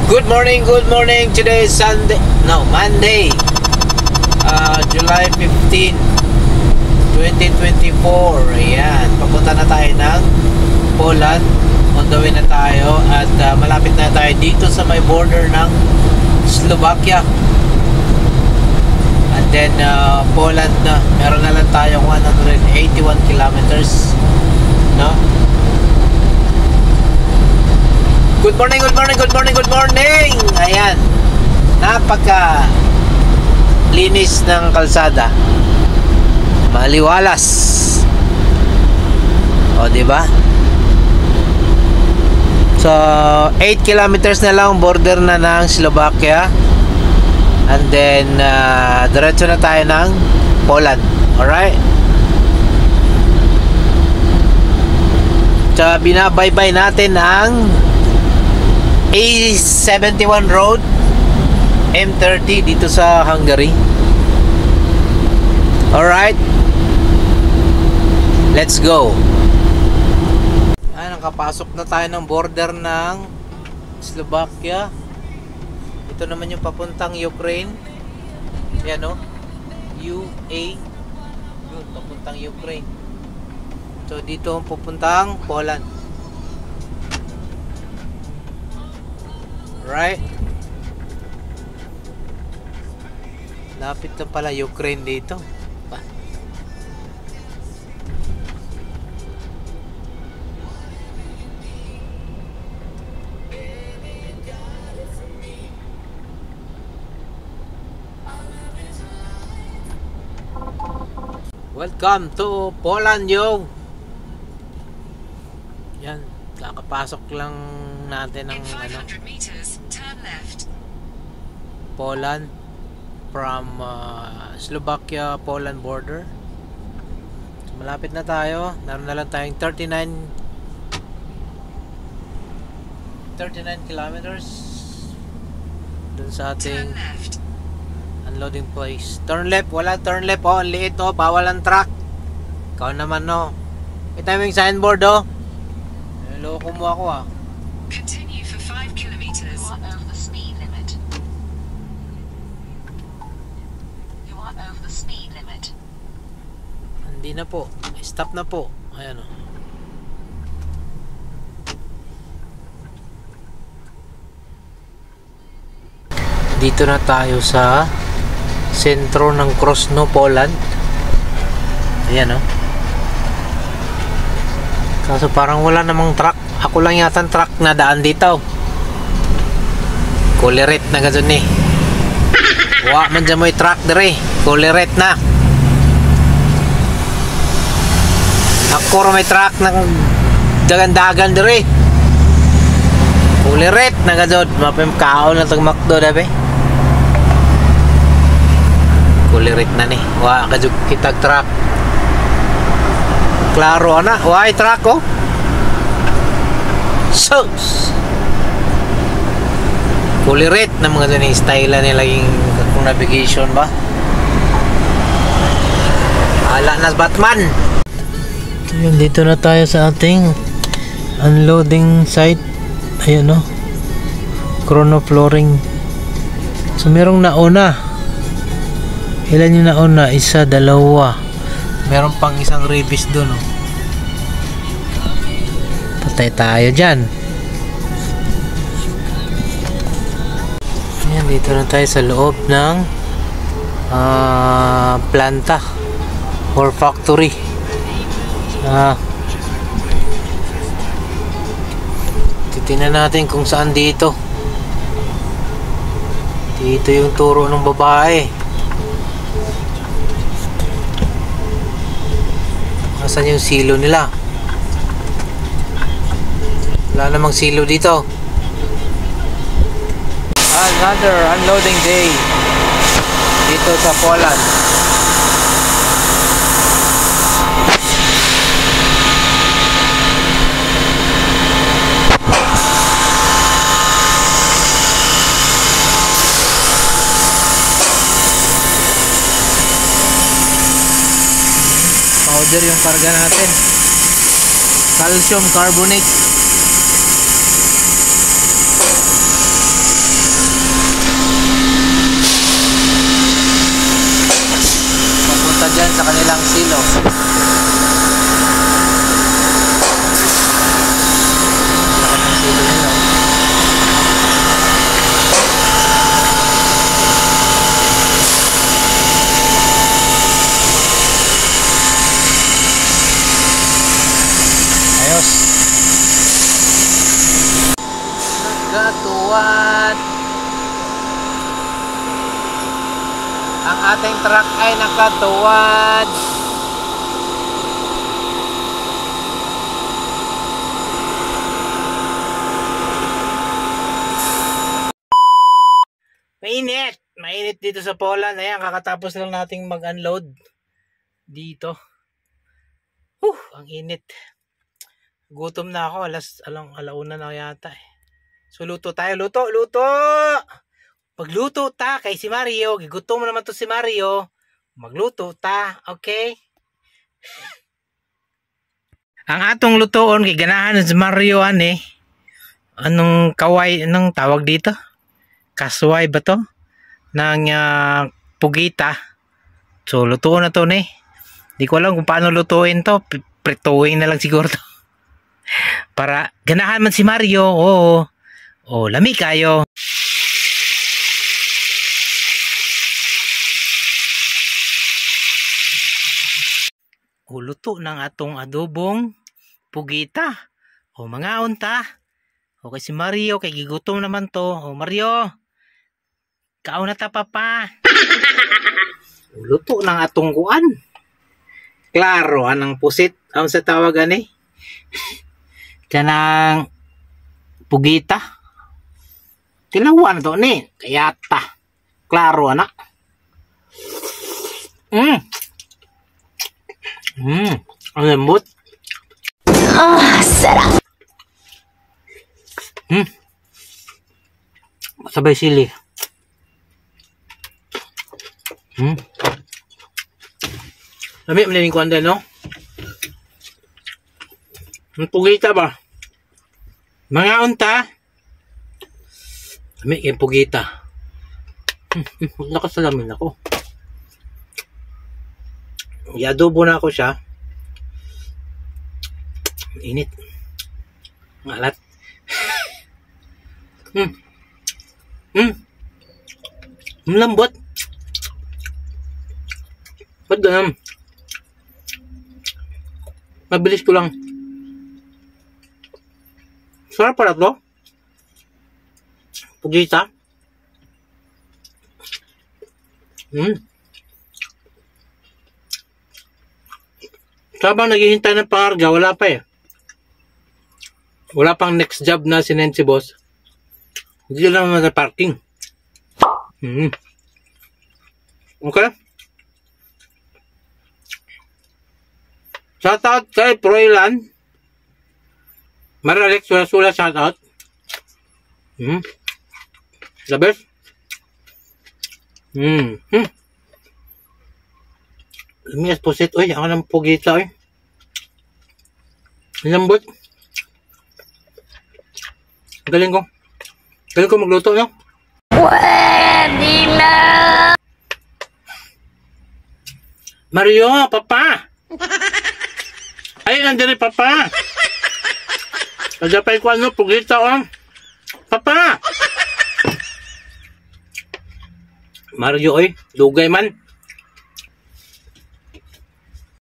Good morning. Today is Monday, July 15, 2024. Ayan, papunta na tayo ng Poland. On the way na tayo at malapit na tayo dito sa may border ng Slovakia. And then Poland na. Meron na lang tayong 181 kilometers, no? Good morning. Ayan, napaka linis ng kalsada, maliwalas, o diba? So 8 kilometers na lang border na ng Slovakia, and then diretso na tayo ng Poland. Alright, so binabaybay natin ang A71 road, M30 dito sa Hungary. Alright, let's go. Nakapasok na tayo ng border ng Slovakia. Ito naman yung papuntang Ukraine. Yan o, UA. Yun, papuntang Ukraine. So dito ang papuntang Poland. Right? Lapit na pala Ukraine dito. Welcome to Poland, yo. Yan, kakapasok lang natin ng Poland from Slovakia Poland border. So, malapit na tayo. Naroon na lang tayong 39 kilometers dun sa ating unloading place. Turn left, wala turn left. Oh, ang liit, oh, bawal ang truck. Ikaw naman, no. Kita mo yung signboard, oh. Loko mo ako, ah. Continue for 5 kilometers. You are over the speed limit. You are over the speed limit. Hindi na po. Stop na po. Ayan, oh. Dito na tayo sa sentro ng Krosno, Poland. Ayan, oh. Kaso parang wala namang truck. Ako lang yata ang truck na daan dito. Kulirit na gano'n eh. Wa man dyan mo yung truck dire. Kulirit na. Ako may truck ng dagan-dagan dire. Kulirit na gano'n. Mapim kaon na itong McDo dabe. Kulirit na ni. Wa gano'n kitag truck. Klaro na. Why truck, oh? So kulirit na mga dyan yung style nila yung kung navigation ba. Ala na Batman. Yun, dito na tayo sa ating unloading site. Ayun, no, Chrono Flooring. So merong nauna. Ilan yung nauna? Isa, dalawa. Meron pang isang release doon, oh. Patay tayo dyan. Ayan, dito na tayo sa loob ng planta or factory. Titingnan natin kung saan dito. Dito yung turo ng babae. Saan yung silo nila? Wala namang silo dito. Another unloading day dito sa Poland. Powder yung karga natin. calcium carbonate. yan sa kanilang silo. Sa kanilang silo nila. Ayos. Nagkatuwad. Ang ating truck ay nakatuwad. Mainit! Mainit dito sa Poland. Ayan, kakatapos lang nating mag-unload dito. Ang init. Gutom na ako. Alauna na yata eh. So, luto tayo. Luto! Pagluto ta kay si Mario, gigutom naman to si Mario. Magluto ta, okay? Ang atong lutoon kay ganahan si Mario anong kaway, anong tawag dito? Kasway ba to? Nang pugita. So lutoon na to ni. Di ko alam kung paano lutuin to. Prituin na lang siguro to. Para ganahan man si Mario. Oo, lami kayo. Luto ng atong adobong pugita. Mga unta. Okay si Mario, kay gigutom naman to. Mario, kaon na ta papa. Luto ng atong kuan. Klaro, anang pusit. Ang sa tawag ani? Kanang pugita. Tilawan to ni. Kayata. Klaro, anak. Ang lambot. Sarap. Sabay sili. Lami, malaming kuwan din, no? Ang pugita ba? Mga unta. Lami, yung pugita. Nakasalamin ako. I-adobo na ako siya. Init. Ngalat. Lambot. Ba't ganun? Mabilis ko lang. Sarap pala to. Pugita. Sabang naghihintay ng pangarga, wala pa eh. Wala pang next job na sinend si boss. Hindi lang naman sa parking. Okay? Shoutout kay Proylan. Maralex, wala shoutout. The best. Lumias pusit. Uy, ako ng pugita eh. Lambot. Galing ko. Galing ko magluto, no? Pwede na. Mario, papa! Ay, nandiyan rin, papa! Kadapay ko ano, pugita, oh. Papa! Mario, oy, dugay man.